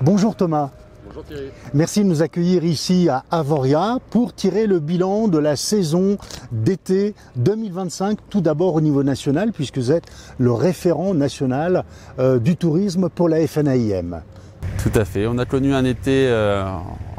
Bonjour Thomas. Bonjour Thierry. Merci de nous accueillir ici à Avoria pour tirer le bilan de la saison d'été 2025, tout d'abord au niveau national, puisque vous êtes le référent national du tourisme pour la FNAIM. Tout à fait, on a connu un été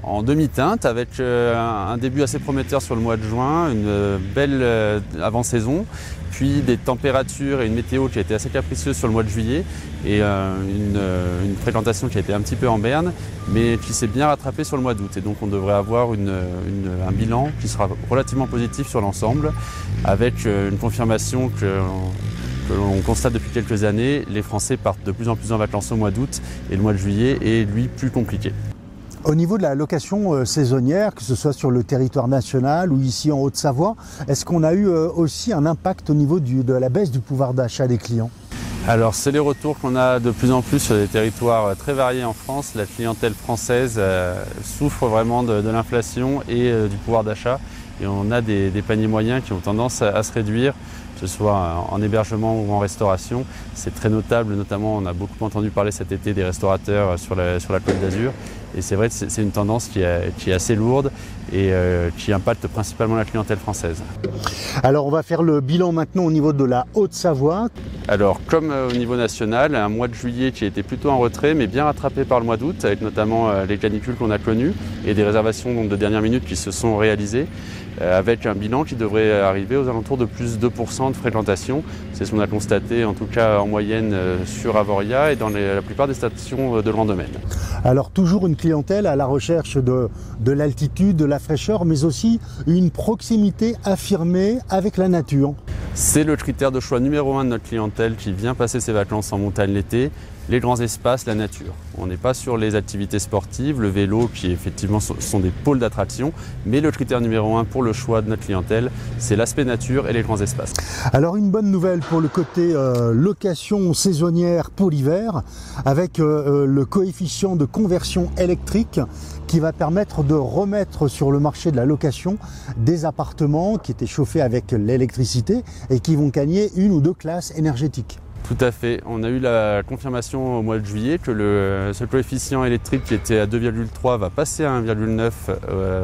en demi-teinte avec un début assez prometteur sur le mois de juin, une belle avant-saison, puis des températures et une météo qui a été assez capricieuse sur le mois de juillet et une fréquentation qui a été un petit peu en berne, mais qui s'est bien rattrapée sur le mois d'août. Et donc on devrait avoir un bilan qui sera relativement positif sur l'ensemble, avec une confirmation que l'on constate depuis quelques années, les Français partent de plus en plus en vacances au mois d'août et le mois de juillet est lui plus compliqué. Au niveau de la location saisonnière, que ce soit sur le territoire national ou ici en Haute-Savoie, est-ce qu'on a eu aussi un impact au niveau de la baisse du pouvoir d'achat des clients ? Alors c'est les retours qu'on a de plus en plus sur des territoires très variés en France. La clientèle française souffre vraiment de l'inflation et du pouvoir d'achat. Et on a des paniers moyens qui ont tendance à se réduire, que ce soit en hébergement ou en restauration. C'est très notable, notamment on a beaucoup entendu parler cet été des restaurateurs sur la Côte d'Azur. Et c'est vrai que c'est une tendance qui est assez lourde et qui impacte principalement la clientèle française. Alors on va faire le bilan maintenant au niveau de la Haute-Savoie. Alors comme au niveau national, un mois de juillet qui a été plutôt en retrait mais bien rattrapé par le mois d'août avec notamment les canicules qu'on a connues et des réservations de dernière minute qui se sont réalisées avec un bilan qui devrait arriver aux alentours de plus 2% de fréquentation. C'est ce qu'on a constaté en tout cas en moyenne sur Avoria et dans la plupart des stations de grand domaine. Alors toujours une clientèle à la recherche de l'altitude, de la fraîcheur, mais aussi une proximité affirmée avec la nature. C'est le critère de choix numéro 1 de notre clientèle qui vient passer ses vacances en montagne l'été, les grands espaces, la nature. On n'est pas sur les activités sportives, le vélo qui effectivement sont des pôles d'attraction, mais le critère numéro 1 pour le choix de notre clientèle, c'est l'aspect nature et les grands espaces. Alors une bonne nouvelle pour le côté location saisonnière pour l'hiver, avec le coefficient de conversion électrique qui va permettre de remettre sur le marché de la location des appartements qui étaient chauffés avec l'électricité et qui vont gagner une ou deux classes énergétiques. Tout à fait. On a eu la confirmation au mois de juillet que ce coefficient électrique qui était à 2,3 va passer à 1,9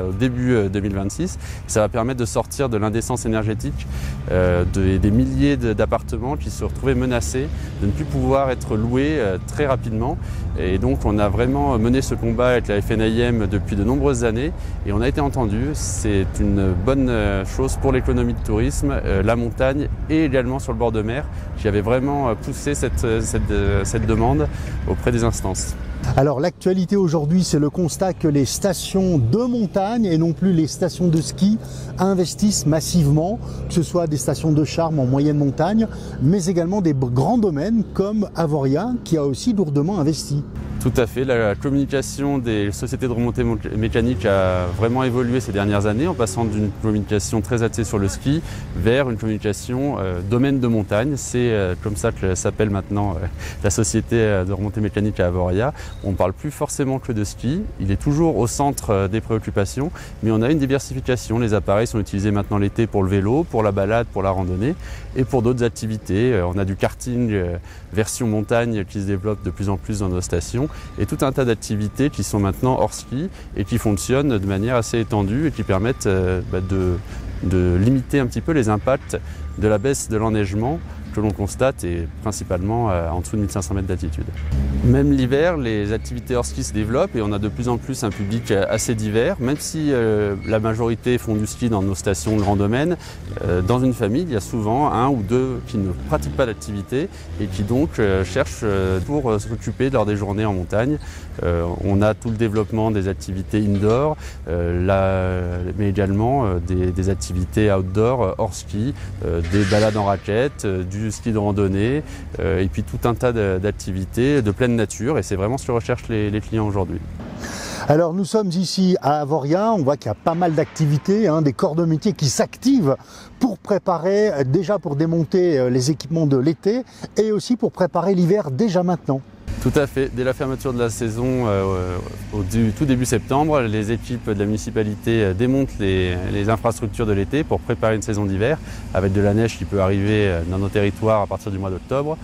au début 2026. Ça va permettre de sortir de l'indécence énergétique des milliers d'appartements qui se retrouvaient menacés de ne plus pouvoir être loués très rapidement. Et donc on a vraiment mené ce combat avec la FNAIM depuis de nombreuses années et on a été entendu. C'est une bonne chose pour l'économie de tourisme, la montagne et également sur le bord de mer qui avait vraiment poussé cette demande auprès des instances. Alors l'actualité aujourd'hui, c'est le constat que les stations de montagne et non plus les stations de ski investissent massivement, que ce soit des stations de charme en moyenne montagne, mais également des grands domaines comme Avoria qui a aussi lourdement investi. Tout à fait, la communication des sociétés de remontée mécanique a vraiment évolué ces dernières années en passant d'une communication très axée sur le ski vers une communication domaine de montagne. C'est comme ça que s'appelle maintenant la société de remontée mécanique à Avoria. On ne parle plus forcément que de ski, il est toujours au centre des préoccupations, mais on a une diversification. Les appareils sont utilisés maintenant l'été pour le vélo, pour la balade, pour la randonnée et pour d'autres activités. On a du karting version montagne qui se développe de plus en plus dans nos stations. Et tout un tas d'activités qui sont maintenant hors ski et qui fonctionnent de manière assez étendue et qui permettent de limiter un petit peu les impacts de la baisse de l'enneigement que l'on constate et principalement en dessous de 1500 mètres d'altitude. Même l'hiver, les activités hors ski se développent et on a de plus en plus un public assez divers. Même si la majorité font du ski dans nos stations de grand domaine, dans une famille, il y a souvent un ou deux qui ne pratiquent pas d'activité et qui donc cherchent pour s'occuper lors des journées en montagne. On a tout le développement des activités indoor, mais également des activités outdoor hors ski, des balades en raquettes, du ski de randonnée et puis tout un tas d'activités de pleine nature et c'est vraiment ce que recherchent les clients aujourd'hui. Alors nous sommes ici à Avoria, on voit qu'il y a pas mal d'activités, des corps de métier qui s'activent pour préparer, déjà pour démonter les équipements de l'été et aussi pour préparer l'hiver déjà maintenant. Tout à fait. Dès la fermeture de la saison au tout début septembre, les équipes de la municipalité démontent les infrastructures de l'été pour préparer une saison d'hiver avec de la neige qui peut arriver dans nos territoires à partir du mois d'octobre.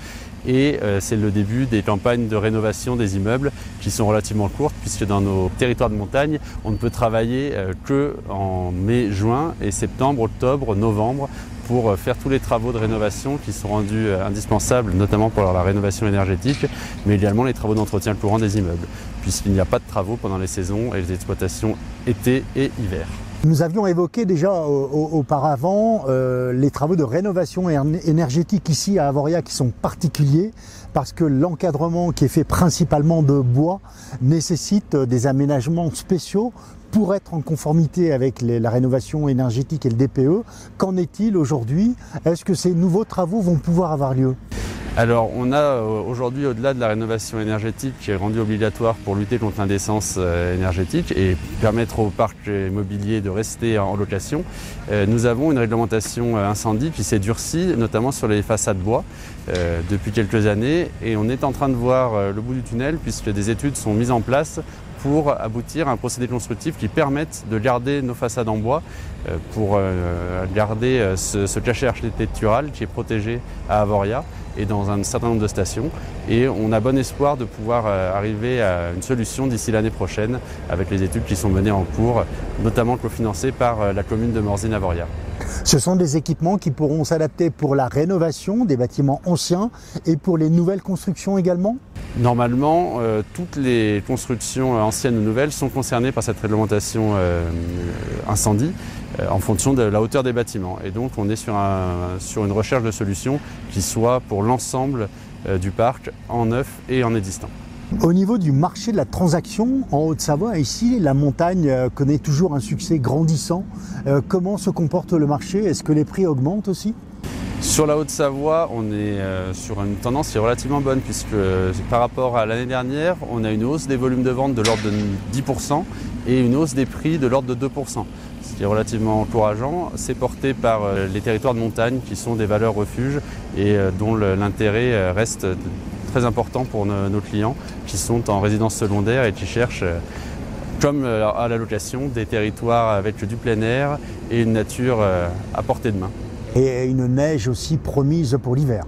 et c'est le début des campagnes de rénovation des immeubles qui sont relativement courtes puisque dans nos territoires de montagne, on ne peut travailler que en mai, juin et septembre, octobre, novembre pour faire tous les travaux de rénovation qui sont rendus indispensables, notamment pour la rénovation énergétique, mais également les travaux d'entretien courant des immeubles, puisqu'il n'y a pas de travaux pendant les saisons et les exploitations été et hiver. Nous avions évoqué déjà auparavant les travaux de rénovation énergétique ici à Avoria qui sont particuliers parce que l'encadrement qui est fait principalement de bois nécessite des aménagements spéciaux pour être en conformité avec la rénovation énergétique et le DPE. Qu'en est-il aujourd'hui? Est-ce que ces nouveaux travaux vont pouvoir avoir lieu? Alors on a aujourd'hui, au-delà de la rénovation énergétique qui est rendue obligatoire pour lutter contre l'indécence énergétique et permettre au parc immobilier de rester en location, nous avons une réglementation incendie qui s'est durcie, notamment sur les façades bois depuis quelques années, et on est en train de voir le bout du tunnel puisque des études sont mises en place pour aboutir à un procédé constructif qui permette de garder nos façades en bois pour garder ce cachet architectural qui est protégé à Avoria et dans un certain nombre de stations. Et on a bon espoir de pouvoir arriver à une solution d'ici l'année prochaine avec les études qui sont menées en cours, notamment cofinancées par la commune de Morzine-Avoria. Ce sont des équipements qui pourront s'adapter pour la rénovation des bâtiments anciens et pour les nouvelles constructions également? Normalement, toutes les constructions anciennes ou nouvelles sont concernées par cette réglementation incendie en fonction de la hauteur des bâtiments. Et donc on est sur une recherche de solutions qui soit pour l'ensemble du parc en neuf et en existant. Au niveau du marché de la transaction, en Haute-Savoie, ici, la montagne connaît toujours un succès grandissant. Comment se comporte le marché? Est-ce que les prix augmentent aussi? Sur la Haute-Savoie, on est sur une tendance qui est relativement bonne puisque par rapport à l'année dernière, on a une hausse des volumes de vente de l'ordre de 10% et une hausse des prix de l'ordre de 2%. Ce qui est relativement encourageant. C'est porté par les territoires de montagne qui sont des valeurs refuges et dont l'intérêt reste très important pour nos clients qui sont en résidence secondaire et qui cherchent, comme à la location, des territoires avec du plein air et une nature à portée de main. Et une neige aussi promise pour l'hiver.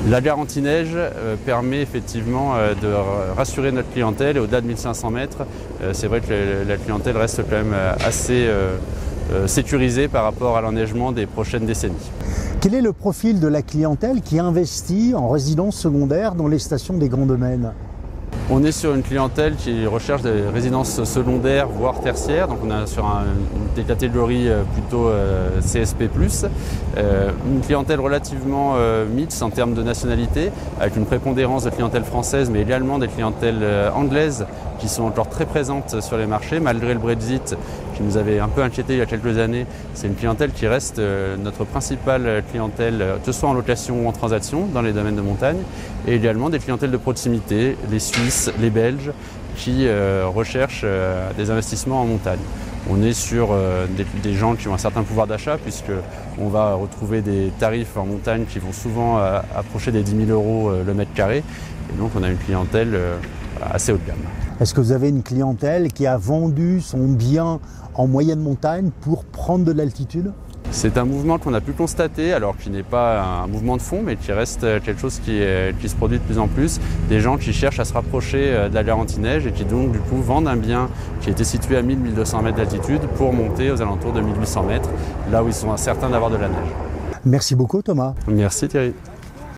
La garantie neige permet effectivement de rassurer notre clientèle et au-delà de 1500 mètres, c'est vrai que la clientèle reste quand même assez sécurisée par rapport à l'enneigement des prochaines décennies. Quel est le profil de la clientèle qui investit en résidence secondaire dans les stations des Grands Domaines? On est sur une clientèle qui recherche des résidences secondaires, voire tertiaires. Donc on est sur des catégories plutôt CSP+. Une clientèle relativement mixte en termes de nationalité, avec une prépondérance de clientèle française, mais également des clientèles anglaises qui sont encore très présentes sur les marchés, malgré le Brexit qui nous avait un peu inquiété il y a quelques années. C'est une clientèle qui reste notre principale clientèle, que ce soit en location ou en transaction, dans les domaines de montagne, et également des clientèles de proximité, les Suisses, les Belges, qui recherchent des investissements en montagne. On est sur des gens qui ont un certain pouvoir d'achat, puisqu'on va retrouver des tarifs en montagne qui vont souvent approcher des 10 000 € le mètre carré, et donc on a une clientèle assez haut de gamme. Est-ce que vous avez une clientèle qui a vendu son bien en moyenne montagne pour prendre de l'altitude? C'est un mouvement qu'on a pu constater, alors qui n'est pas un mouvement de fond, mais qui reste quelque chose qui se produit de plus en plus. Des gens qui cherchent à se rapprocher de la garantie neige et qui donc du coup vendent un bien qui était situé à 1000-1200 mètres d'altitude pour monter aux alentours de 1800 mètres, là où ils sont certains d'avoir de la neige. Merci beaucoup Thomas. Merci Thierry.